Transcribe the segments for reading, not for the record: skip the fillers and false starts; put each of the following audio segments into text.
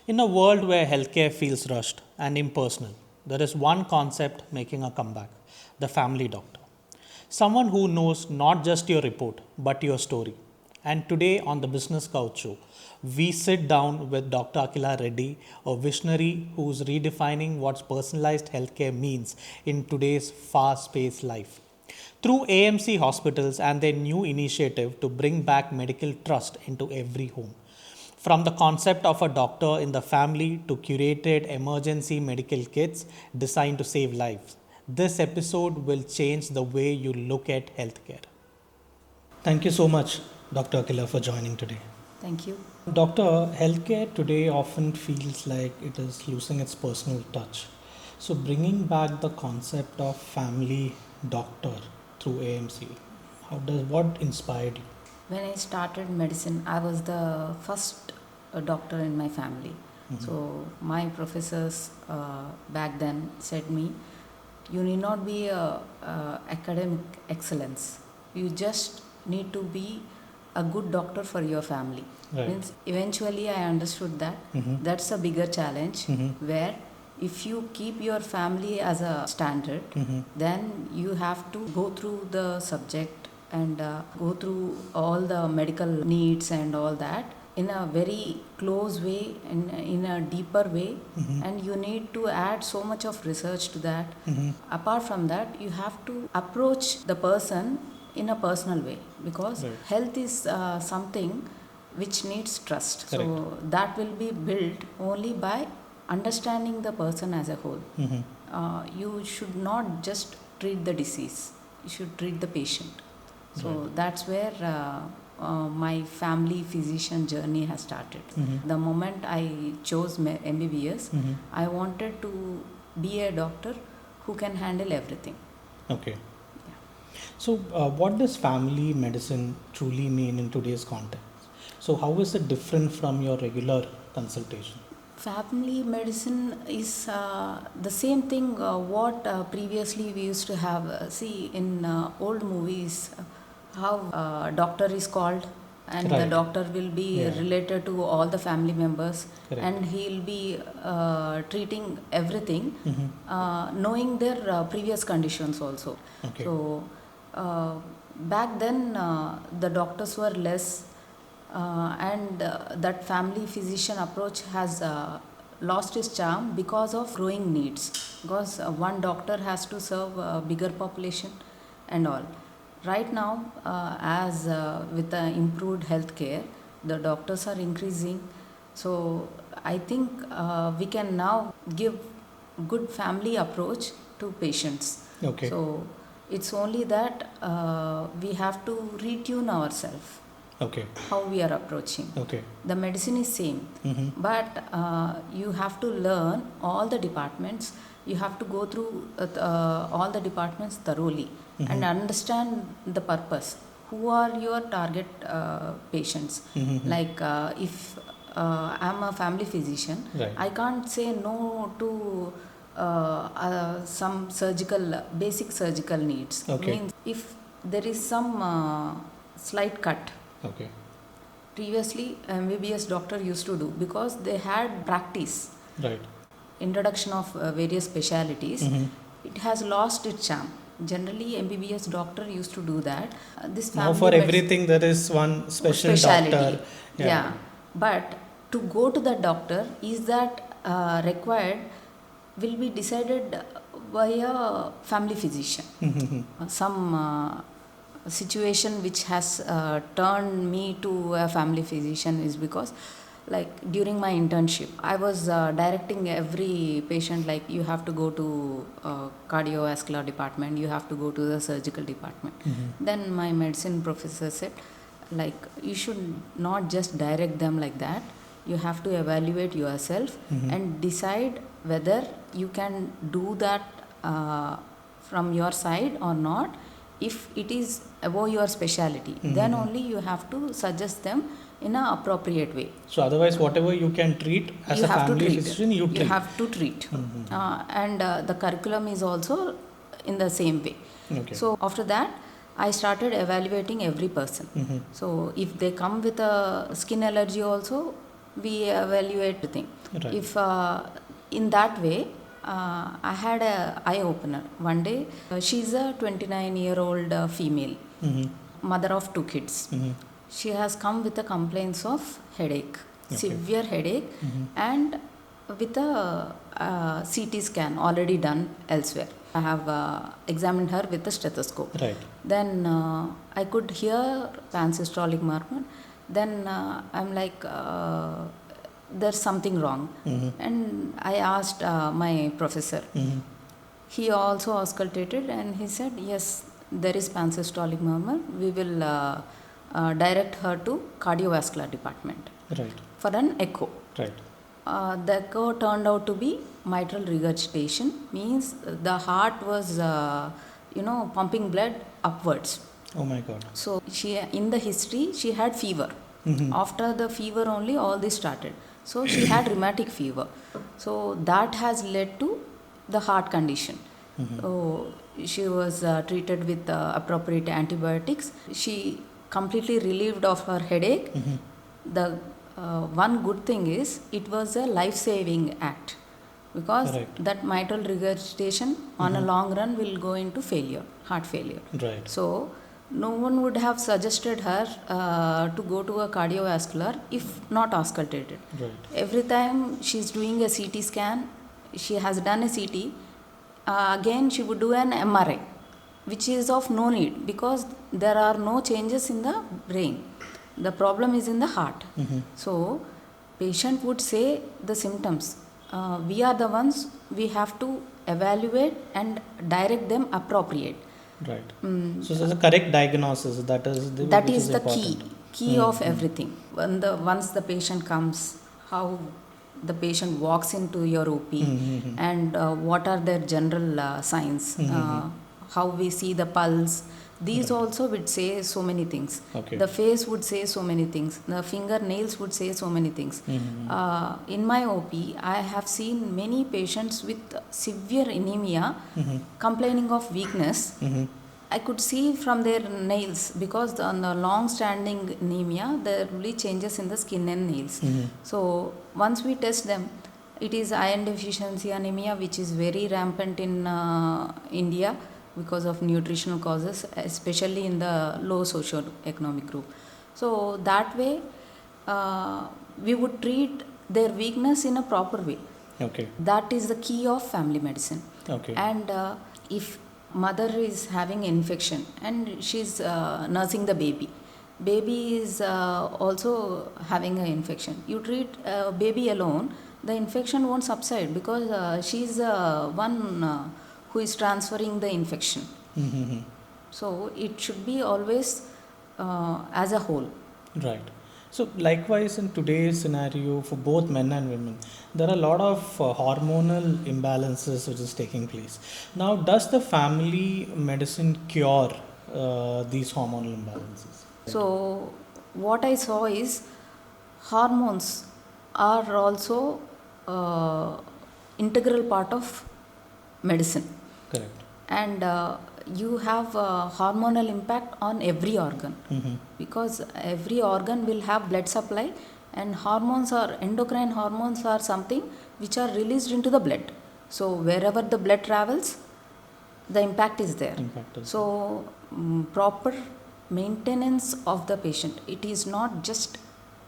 In a world where healthcare feels rushed and impersonal, there is one concept making a comeback: the family doctor. Someone who knows not just your report but your story. And today on the Business Couch Show, we sit down with Dr. Akhila Reddy, a visionary who's redefining what personalized healthcare means in today's fast paced life. Through AMC hospitals and their new initiative to bring back medical trust into every home. From the concept of a doctor in the family to curated emergency medical kits designed to save lives, this episode will change the way you look at healthcare. Thank you so much, Dr. Akhila, for joining today. Thank you. Doctor, healthcare today often feels like it is losing its personal touch. So, bringing back the concept of family doctor through AMC, what inspired you? When I started medicine, I was the first doctor in my family. So my professors back then said me, you need not be a academic excellence. You just need to be a good doctor for your family. Right. Means eventually I understood that that's a bigger challenge where if you keep your family as a standard, then you have to go through the subject and go through all the medical needs and all that in a very close way and in a deeper way, and you need to add so much of research to that. Apart from that, you have to approach the person in a personal way, because Right. health is something which needs trust. Correct. So that will be built only by understanding the person as a whole. You should not just treat the disease, you should treat the patient. So Right. that's where my family physician journey has started. The moment I chose MBBS, I wanted to be a doctor who can handle everything. Okay. So, what does family medicine truly mean in today's context? So, how is it different from your regular consultation? Family medicine is the same thing what previously we used to have. See in old movies, how doctor is called, and the Right. doctor will be Yeah. related to all the family members, Correct. and he'll be treating everything, knowing their previous conditions also. Okay. So back then the doctors were less, and that family physician approach has lost its charm because of growing needs, because one doctor has to serve a bigger population and all. Right now, as with the improved healthcare, the doctors are increasing. So I think we can now give good family approach to patients. Okay. So it's only that we have to retune ourselves Okay. how we are approaching. Okay. The medicine is same, but you have to learn all the departments. You have to go through all the departments thoroughly and understand the purpose. Who are your target patients? Like if I'm a family physician, Right. I can't say no to some basic surgical needs. Okay. Means if there is some slight cut, Okay. previously MBBS doctor used to do, because they had practice, Right. introduction of various specialities. It has lost its charm. Generally MBBS doctor used to do that. This Now, family for medicine- everything, there is one special specialty. doctor. Yeah. But to go to the doctor, is that required, will be decided by a family physician. Some situation which has turned me to a family physician is because, like during my internship, I was directing every patient, like you have to go to cardiovascular department, you have to go to the surgical department. Then my medicine professor said, like you should not just direct them like that. You have to evaluate yourself and decide whether you can do that from your side or not. If it is above your specialty, then only you have to suggest them in an appropriate way. So, otherwise, whatever you can treat as You a have to family treat. physician, you treat. You have to treat. And the curriculum is also in the same way. Okay. So after that, I started evaluating every person. So if they come with a skin allergy also, we evaluate the thing. Right. If in that way, I had a eye opener one day. She's a 29-year-old female, Mm-hmm. mother of 2 kids. Mm-hmm. She has come with the complaints of headache, Okay. severe headache, Mm-hmm. and with a CT scan already done elsewhere. I have examined her with a stethoscope. Right. Then I could hear pansystolic murmur. Then I'm like, there's something wrong. Mm-hmm. And I asked my professor. Mm-hmm. He also auscultated and he said, yes, there is pansystolic murmur. We will direct her to cardiovascular department Right. for an echo. Right. The echo turned out to be mitral regurgitation, means the heart was pumping blood upwards. Oh my God. So she, in the history, she had fever. Mm-hmm. After the fever only all this started. So she had rheumatic fever. So that has led to the heart condition. Mm-hmm. So she was treated with appropriate antibiotics. She completely relieved of her headache. Mm-hmm. The one good thing is it was a life-saving act, because Correct. that mitral regurgitation on a long run will go into failure, heart failure. Right. So no one would have suggested her to go to a cardiovascular if not auscultated. Right. Every time she's doing a CT scan, she has done a CT, again she would do an MRI, which is of no need because there are no changes in the brain. The problem is in the heart. Mm-hmm. So patient would say the symptoms. We are the ones, we have to evaluate and direct them appropriate. Right. So there's a correct diagnosis. That is the That which is the important. key of everything. Once the patient comes, how the patient walks into your OP, Mm-hmm. and what are their general signs, how we see the pulse. These also would say so many things. Okay. The face would say so many things. The fingernails would say so many things. Mm-hmm. In my OP, I have seen many patients with severe anemia Mm-hmm. complaining of weakness. Mm-hmm. I could see from their nails, because on the long standing anemia there will be changes in the skin and nails. Mm-hmm. So once we test them, it is iron deficiency anemia, which is very rampant in India because of nutritional causes, especially in the low socio-economic group. So that way we would treat their weakness in a proper way. Okay. That is the key of family medicine. Okay. And if mother is having infection and she's nursing the baby is also having an infection, you treat baby alone, the infection won't subside because she's one who is transferring the infection. Mm-hmm. So it should be always as a whole. Right. So likewise in today's scenario for both men and women, there are a lot of hormonal imbalances which is taking place. Now, does the family medicine cure these hormonal imbalances? So what I saw is hormones are also integral part of medicine. Correct. And you have hormonal impact on every organ. Mm-hmm. Because every organ will have blood supply, and hormones or endocrine hormones are something which are released into the blood. So wherever the blood travels, the impact is there. So proper maintenance of the patient. It is not just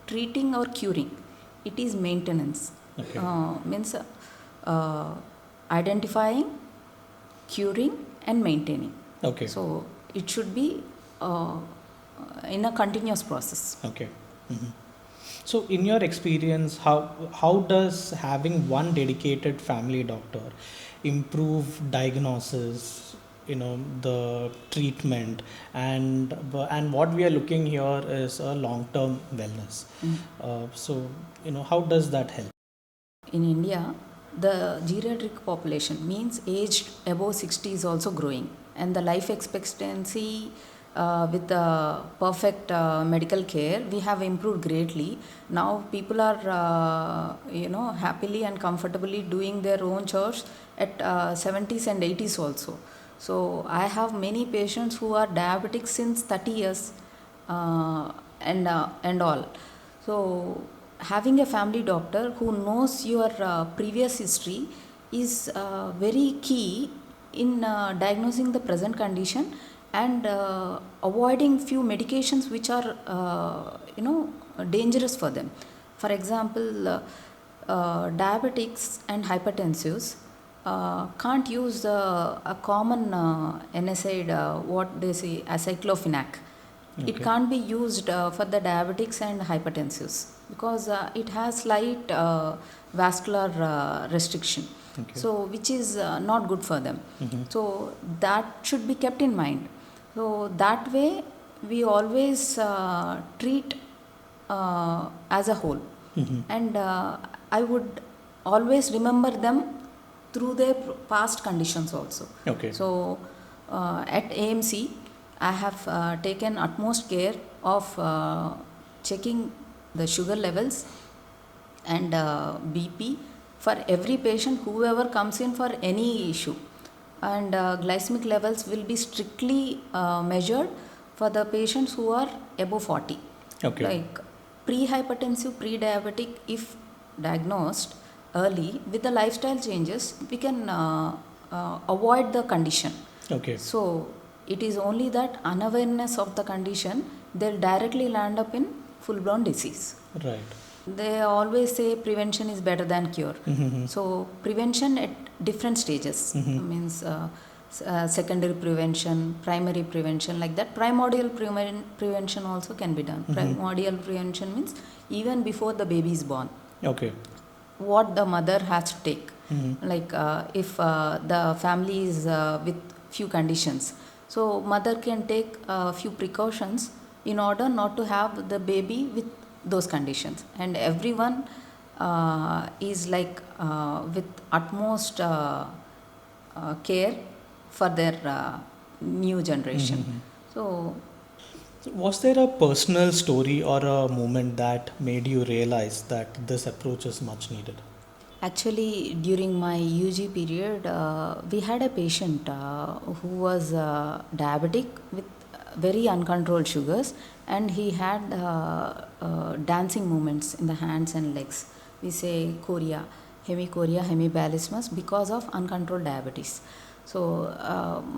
treating or curing, it is maintenance. Okay. Means identifying, curing and maintaining. Okay. So it should be in a continuous process. Okay. Mm-hmm. So in your experience, how does having one dedicated family doctor improve diagnosis, the treatment, and what we are looking here is a long-term wellness. So how does that help? In India, the geriatric population, means aged above 60, is also growing, and the life expectancy with the perfect medical care, we have improved greatly. Now people are happily and comfortably doing their own chores at 70s and 80s also. So I have many patients who are diabetic since 30 years and all. So having a family doctor who knows your previous history is very key in diagnosing the present condition and avoiding few medications which are dangerous for them. For example, diabetics and hypertensives can't use a common NSAID, what they say, aceclofenac. It Okay. can't be used for the diabetics and hypertensives because it has slight vascular restriction. Okay. So, which is not good for them. So, that should be kept in mind. So, that way we always treat as a whole. And I would always remember them through their past conditions also. Okay. So, at AMC, I have taken utmost care of checking the sugar levels and BP for every patient, whoever comes in for any issue. And glycemic levels will be strictly measured for the patients who are above 40. Okay. Like pre-hypertensive, pre-diabetic, if diagnosed early with the lifestyle changes, we can avoid the condition. Okay. So it is only that unawareness of the condition, they'll directly land up in full-blown disease. Right. They always say prevention is better than cure. So prevention at different stages means secondary prevention, primary prevention, like that. Primordial prevention also can be done. Primordial prevention means even before the baby is born, Okay. what the mother has to take. Like if the family is with few conditions, so mother can take a few precautions in order not to have the baby with those conditions. And everyone is like with utmost care for their new generation. So Was there a personal story or a moment that made you realize that this approach is much needed? actually, during my UG period, we had a patient who was diabetic with very uncontrolled sugars, and he had dancing movements in the hands and legs. We say chorea, hemichorea, hemibalismus, because of uncontrolled diabetes. So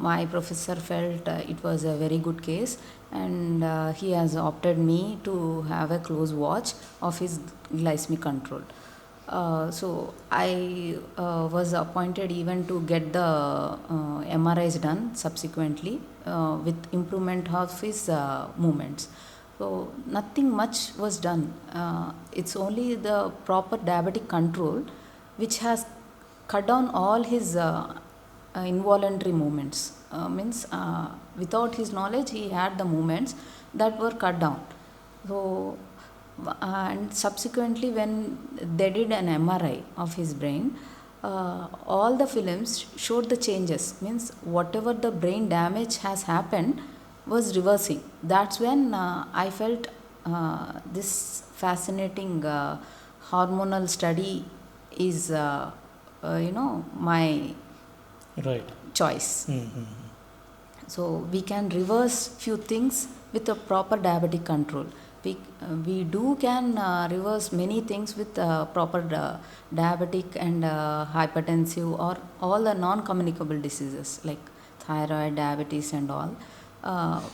my professor felt it was a very good case, and he has opted me to have a close watch of his glycemic control. So I was appointed even to get the MRIs done subsequently with improvement of his movements. So nothing much was done. It's only the proper diabetic control which has cut down all his involuntary movements. Means without his knowledge, he had the movements that were cut down. So and subsequently, when they did an MRI of his brain, all the films showed the changes. Means whatever the brain damage has happened was reversing. That's when I felt this fascinating hormonal study is my Right. choice. So we can reverse few things with a proper diabetic control. We can reverse many things with proper diabetic and hypertensive or all the non-communicable diseases like thyroid, diabetes and all.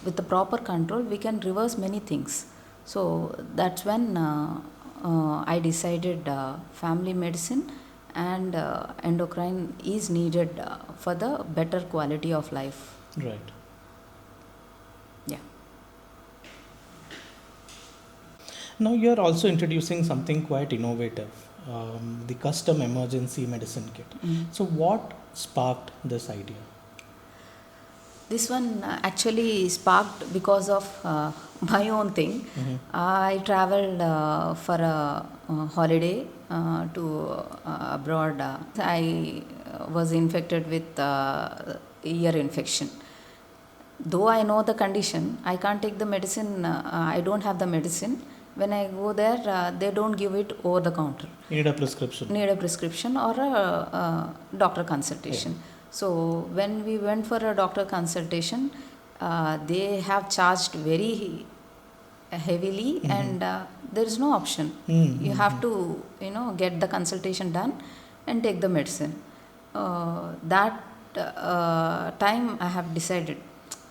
With the proper control, we can reverse many things. So that's when I decided family medicine and endocrine is needed for the better quality of life. Right. Yeah. Now you are also introducing something quite innovative, the custom emergency medicine kit. So what sparked this idea? This one actually sparked because of my own thing. I traveled for a holiday to abroad. I was infected with ear infection. Though I know the condition, I can't take the medicine. I don't have the medicine. When I go there, they don't give it over the counter. You need a prescription. Need a prescription or a doctor consultation. Yeah. So when we went for a doctor consultation, they have charged very heavily and there is no option. You have to, get the consultation done and take the medicine. That time I have decided,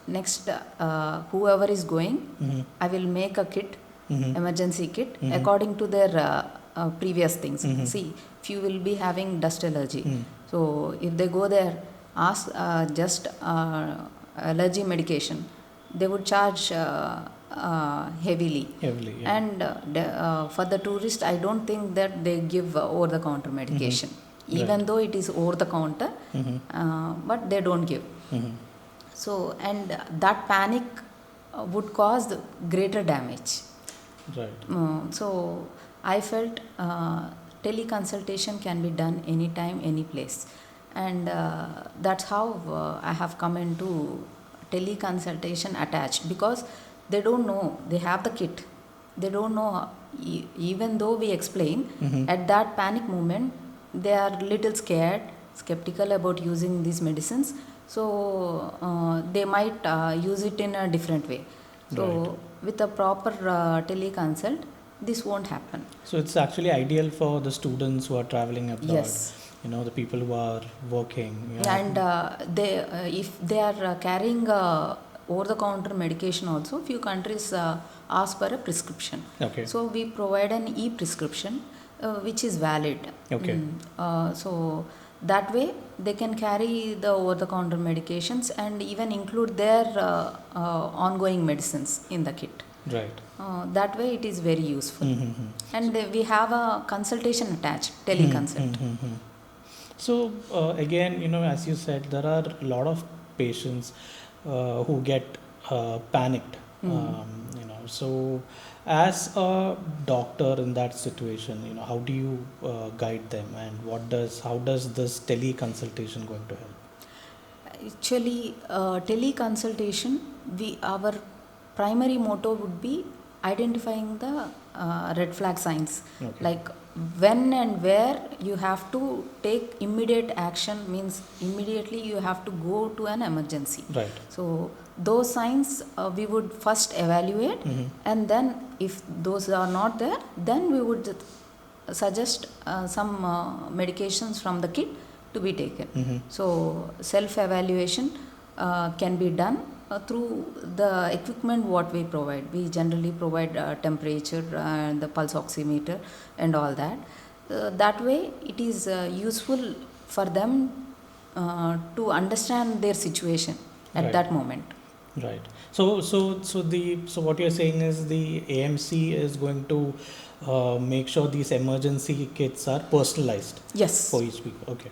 next whoever is going, I will make a kit, emergency kit, according to their previous things. See, few will be having dust allergy. So if they go there, ask just allergy medication, they would charge heavily. Yeah. And for the tourist, I don't think that they give over the counter medication, even though it is over the counter, but they don't give. So, and that panic would cause the greater damage. Right. So I felt teleconsultation can be done anytime, any place, and that's how I have come into teleconsultation attached, because they don't know, they have the kit, they don't know, even though we explain, at that panic moment they are little scared, skeptical about using these medicines, so they might use it in a different way. So with a proper teleconsult, this won't happen. So it's actually ideal for the students who are traveling abroad. Yes. The people who are working. And they, if they are carrying over-the-counter medication also, few countries ask for a prescription. Okay. So we provide an e-prescription which is valid. Okay. So that way they can carry the over-the-counter medications and even include their ongoing medicines in the kit. Right. That way it is very useful. And we have a consultation attached, teleconsult. So again, as you said, there are a lot of patients who get panicked. So as a doctor in that situation, how do you guide them, and how does this teleconsultation going to help? Actually, teleconsultation, our primary motto would be identifying the red flag signs. Okay. Like when and where you have to take immediate action, means immediately you have to go to an emergency. Right. So those signs we would first evaluate, and then if those are not there, then we would suggest some medications from the kit to be taken. So self-evaluation can be done through the equipment what we provide. We generally provide temperature and the pulse oximeter and all that. That way it is useful for them to understand their situation at that moment. Right. So what you're saying is the AMC is going to make sure these emergency kits are personalized. Yes. For each people. Okay.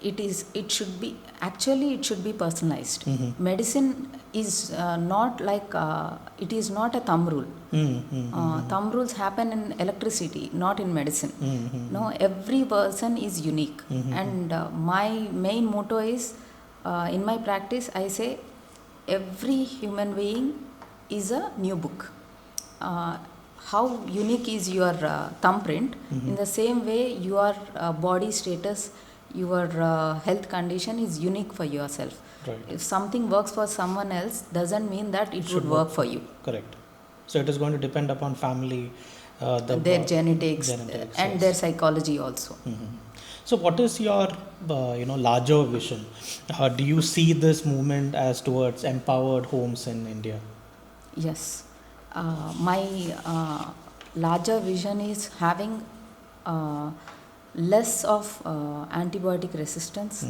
It should be personalized. Medicine is not like it is not a thumb rule. Thumb rules happen in electricity, not in medicine. No, every person is unique. And my main motto is, in my practice I say, every human being is a new book. How unique is your thumbprint, in the same way your body status, your health condition is unique for yourself. Right. If something works for someone else, doesn't mean that it would work for you. Correct. So it is going to depend upon family, their genetics and yes. their psychology also. So what is your larger vision? Do you see this movement as towards empowered homes in India? Yes. My larger vision is having less of antibiotic resistance,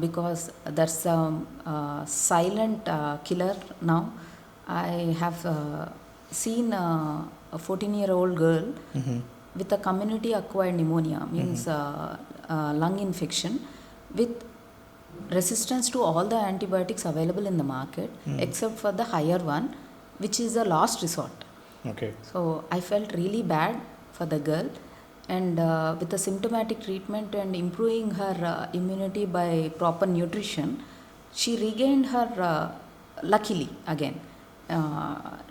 because that's a silent killer now. I have seen a 14-year-old girl with a community acquired pneumonia, means lung infection, with resistance to all the antibiotics available in the market, except for the higher one, which is the last resort. Okay. So I felt really bad for the girl, and with the symptomatic treatment and improving her immunity by proper nutrition, she regained her, luckily again,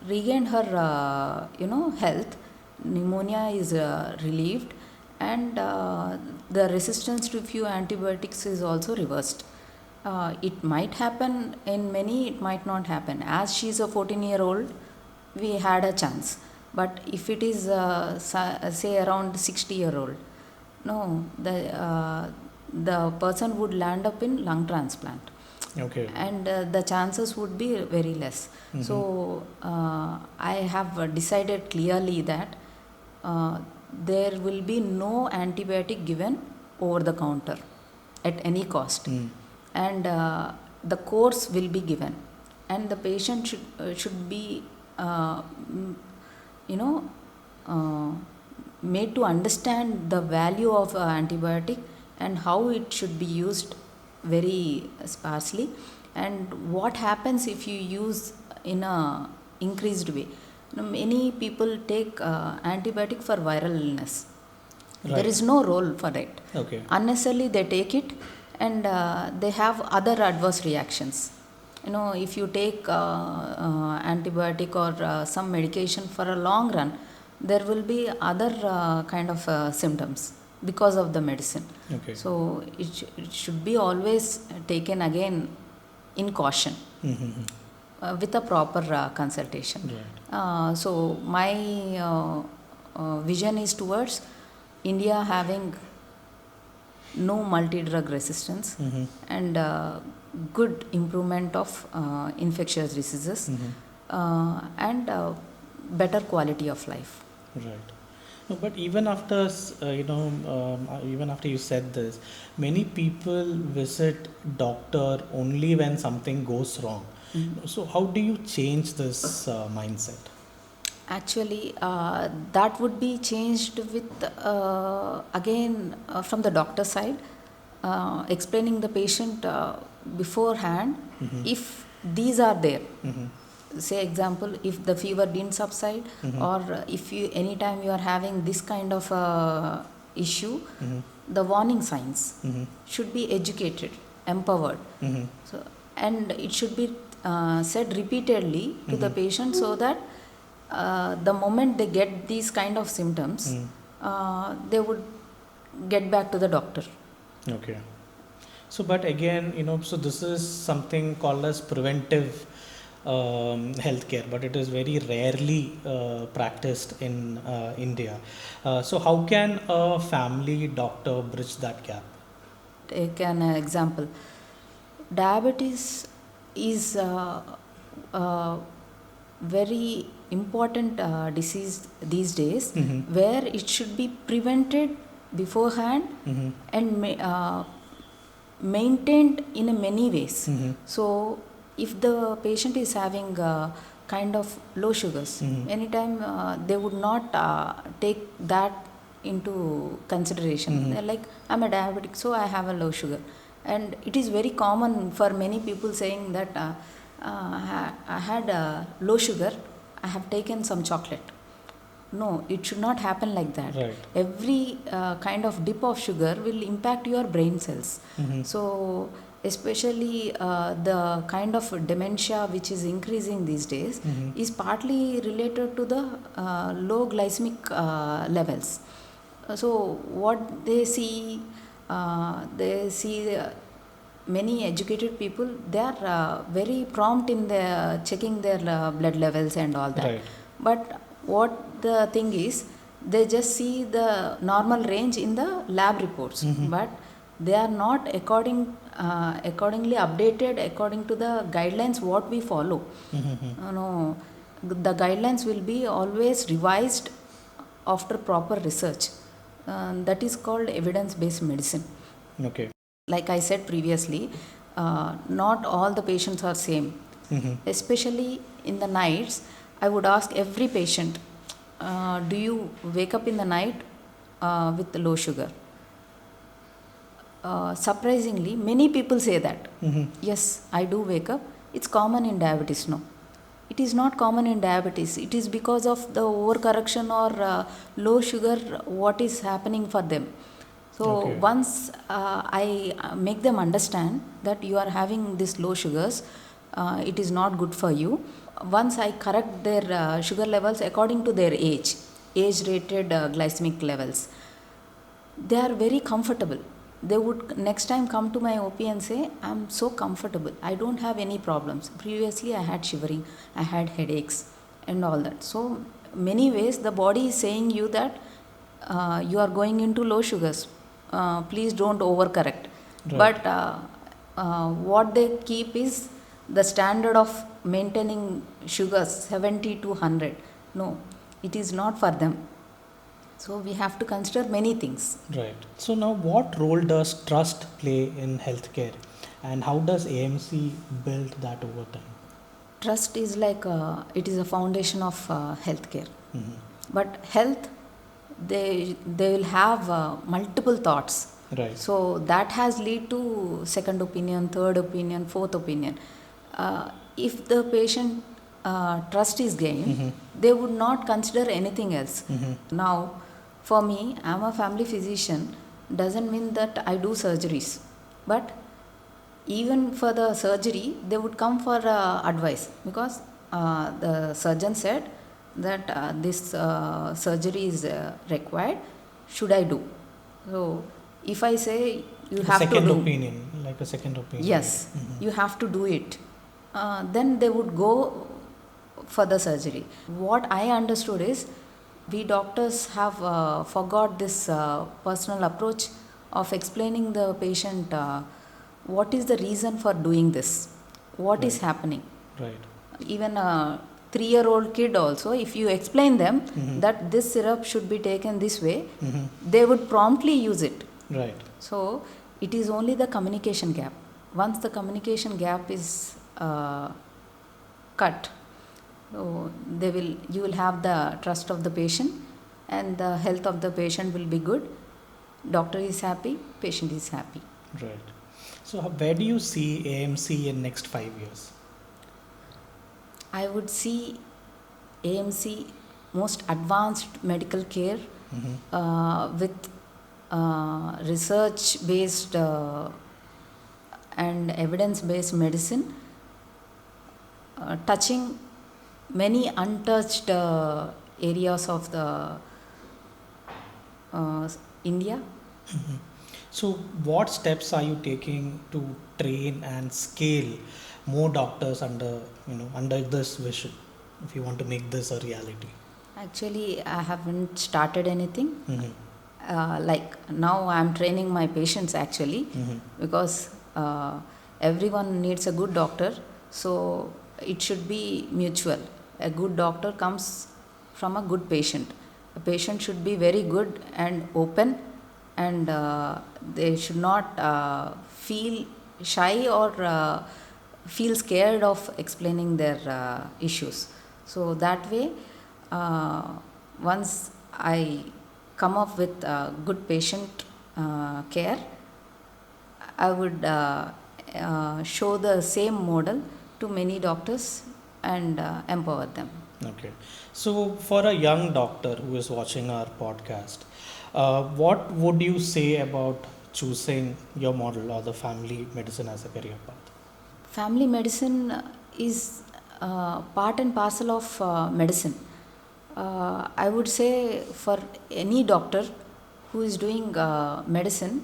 regained her health. Pneumonia is relieved, and the resistance to few antibiotics is also reversed. It might happen in many, it might not happen. As she is a 14-year-old, we had a chance. But if it is say around 60-year-old, no, the person would land up in lung transplant. Okay. And the chances would be very less. So I have decided clearly that there will be no antibiotic given over the counter at any cost. And the course will be given, and the patient should be you know made to understand the value of antibiotic and how it should be used very sparsely, and what happens if you use in a increased way. Many people take antibiotic for viral illness. Right. There is no role for it. Okay. Unnecessarily they take it, and they have other adverse reactions. If you take antibiotic or some medication for a long run, there will be other kind of symptoms because of the medicine. Okay. So it should be always taken again in caution with a proper consultation. Right. So my vision is towards India having no multi-drug resistance and good improvement of infectious diseases and better quality of life. Right. No, but even after even after you said this, many people visit doctor only when something goes wrong. So how do you change this mindset? Actually, that would be changed with again from the doctor side, explaining the patient beforehand if these are there. Say example, if the fever didn't subside, or if you anytime you are having this kind of issue, the warning signs should be educated, empowered. So, and it should be said repeatedly to the patient, so that the moment they get these kind of symptoms, they would get back to the doctor. Okay. So, but again, so this is something called as preventive healthcare, but it is very rarely practiced in India. So, how can a family doctor bridge that gap? Take an example. Diabetes is very important disease these days, where it should be prevented beforehand and maintained in many ways. So if the patient is having kind of low sugars, anytime they would not take that into consideration. They're like, I'm a diabetic, so I have a low sugar. And it is very common for many people saying that I had low sugar, I have taken some chocolate. No, it should not happen like that. Right. Every kind of dip of sugar will impact your brain cells. So especially the kind of dementia which is increasing these days is partly related to the low glycemic levels. So what they see many educated people, they are very prompt in their checking their blood levels and all that. Right. But what the thing is, they just see the normal range in the lab reports, but they are not accordingly updated according to the guidelines what we follow. No, the guidelines will be always revised after proper research. That is called evidence-based medicine. Okay. Like I said previously, not all the patients are same. Especially in the nights, I would ask every patient, do you wake up in the night with low sugar? Surprisingly, many people say that. Yes, I do wake up. It's common in diabetes. No, it is not common in diabetes. It is because of the overcorrection or low sugar what is happening for them. So once I make them understand that you are having this low sugars, it is not good for you. Once I correct their sugar levels according to their age-rated glycemic levels, they are very comfortable. They would next time come to my OP and say, I'm so comfortable. I don't have any problems. Previously I had shivering, I had headaches and all that. So many ways the body is saying you that you are going into low sugars. Please don't overcorrect. Right. But what they keep is the standard of maintaining sugars 70 to 100. No, it is not for them. So we have to consider many things. Right. So now, what role does trust play in healthcare, and how does AMC build that over time? Trust is like it is a foundation of healthcare. Mhm. But health, they will have multiple thoughts. Right. So that has lead to second opinion, third opinion, fourth opinion. If the patient trust is gained, Mhm. they would not consider anything else. Mhm. Now, for me, I'm a family physician. Doesn't mean that I do surgeries, but even for the surgery, they would come for advice because the surgeon said that this surgery is required. Should I do? So, if I say you A have to second do, opinion, like a second opinion. yes, Mhm. you have to do it, then they would go for the surgery. What I understood is we doctors have forgot this personal approach of explaining the patient what is the reason for doing this, what is Right. happening. Right. Even a 3-year-old kid also, if you explain them Mhm. that this syrup should be taken this way, Mhm. they would promptly use it. Right. So it is only the communication gap. Once the communication gap is cut, so you will have the trust of the patient, and the health of the patient will be good. Doctor is happy, patient is happy. Right. So, where do you see AMC in next 5 years? I would see AMC most advanced medical care Mhm. with research based and evidence based medicine, touching many untouched areas of the India. Mhm. So, what steps are you taking to train and scale more doctors under this vision? If you want to make this a reality. Actually, I haven't started anything. Mhm. Like now, I am training my patients actually Mhm. because everyone needs a good doctor. So it should be mutual. A good doctor comes from a good patient. A patient should be very good and open, and they should not feel shy or feel scared of explaining their issues. So that way, once I come up with good patient care, I would show the same model to many doctors and empower them. Okay. So, for a young doctor who is watching our podcast, what would you say about choosing your model or the family medicine as a career path? Family medicine is part and parcel of medicine. I would say for any doctor who is doing medicine,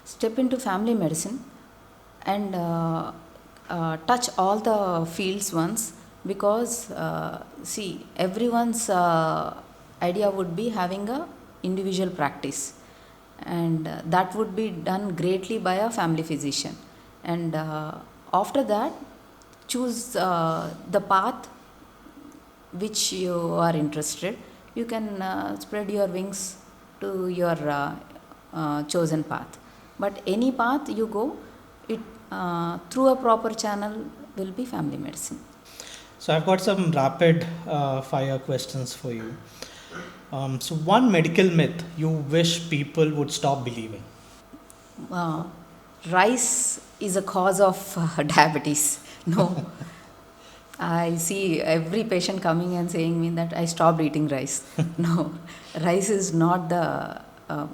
step into family medicine and touch all the fields once, because see, everyone's idea would be having a individual practice, and that would be done greatly by a family physician. And after that, choose the path which you are interested. You can spread your wings to your chosen path, but any path you go, it through a proper channel will be family medicine. So, I've got some rapid fire questions for you. So, one medical myth you wish people would stop believing. uh, Rice is a cause of diabetes. No, I see every patient coming and saying me that I stopped eating rice. No, rice is not the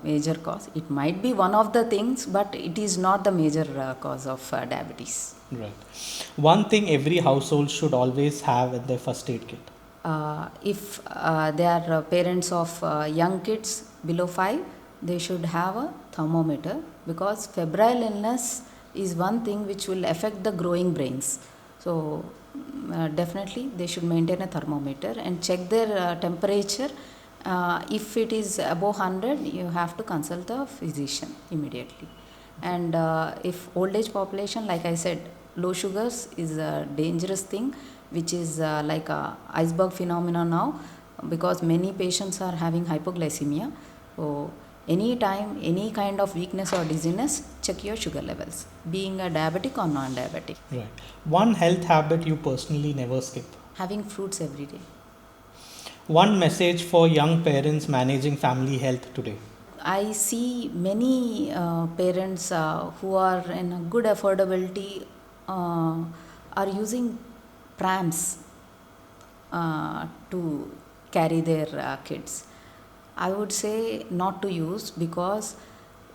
major cause. It might be one of the things, but it is not the major cause of diabetes. Right. One thing every household should always have in their first aid kit. If they are parents of young kids below 5, they should have a thermometer, because febrile illness is one thing which will affect the growing brains. So definitely they should maintain a thermometer and check their temperature. If it is above 100, you have to consult the physician immediately. And if old age population, like I said, low sugars is a dangerous thing, which is like a iceberg phenomena now, because many patients are having hypoglycemia. So anytime, any kind of weakness or dizziness, check your sugar levels, being a diabetic or non-diabetic. Right. One health habit you personally never skip. Having fruits every day. One message for young parents managing family health today. I see many parents who are in a good affordability are using prams to carry their kids. I would say not to use, because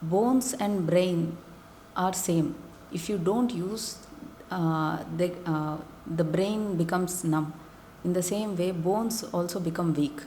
bones and brain are same. If you don't use, the brain becomes numb. In the same way, bones also become weak.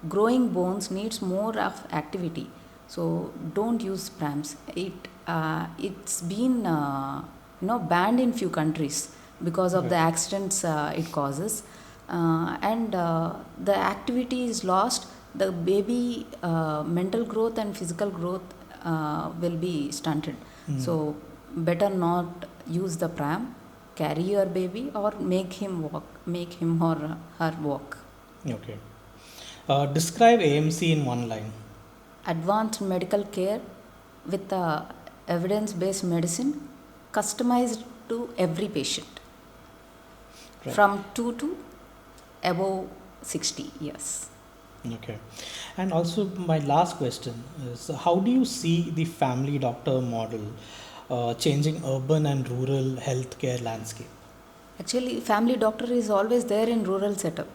Growing bones needs more of activity, so don't use prams. It's been banned in few countries because of the accidents it causes, and the activity is lost. The baby mental growth and physical growth will be stunted. So better not use the pram. Carry your baby or make him or her walk. Okay. Describe AMC in one line. Advanced medical care with evidence-based medicine, customized to every patient, Right. from 2 to above 60 years. Okay. And also, my last question is, how do you see the family doctor model changing urban and rural healthcare landscape? Actually, family doctor is always there in rural setup.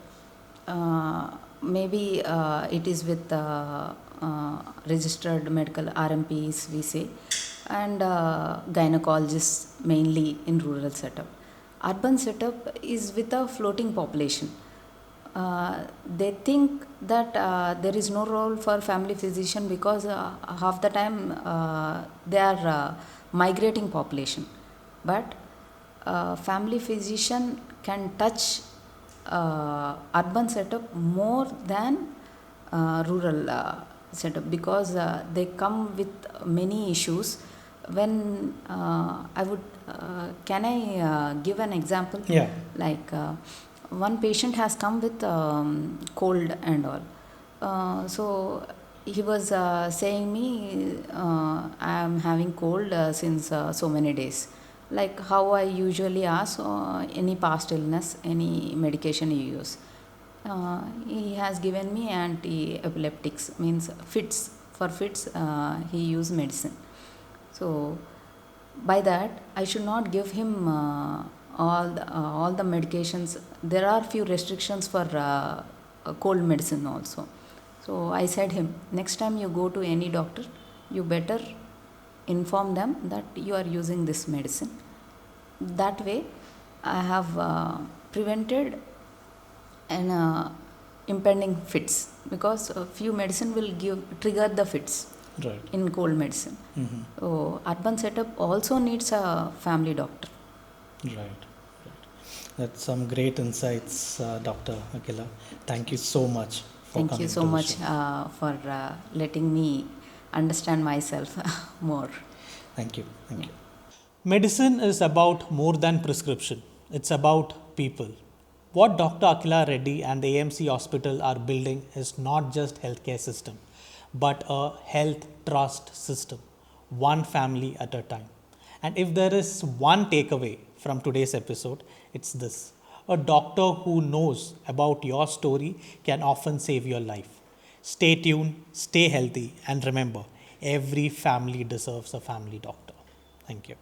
Maybe it is with registered medical RMPs, we say, and gynecologists mainly in rural setup. Urban setup is with a floating population. They think that there is no role for family physician, because half the time they are migrating population. But family physician can touch urban setup more than rural setup, because they come with many issues. When I would can I give an example? Yeah. Like one patient has come with cold and all. So he was saying me, I am having cold since so many days. Like how I usually ask, any past illness, any medication you use. He has given me anti-epileptics, means fits. For fits, he used medicine. So by that, I should not give him all the medications. There are few restrictions for cold medicine also. So I said him, next time you go to any doctor, you better inform them that you are using this medicine. That way, I have prevented an impending fits, because a few medicine will trigger the fits. Right. In cold medicine. So urban setup also needs a family doctor. Right. That's some great insights, Dr. Akhila. Thank you so much for Thank coming you so to the much show. for letting me understand myself more. Thank you. Thank you. Medicine is about more than prescription. It's about people. What Dr. Akhila Reddy and the AMC Hospital are building is not just healthcare system, but a health trust system, one family at a time. And if there is one takeaway from today's episode, it's this: a doctor who knows about your story can often save your life. Stay tuned, stay healthy, and remember, every family deserves a family doctor. Thank you.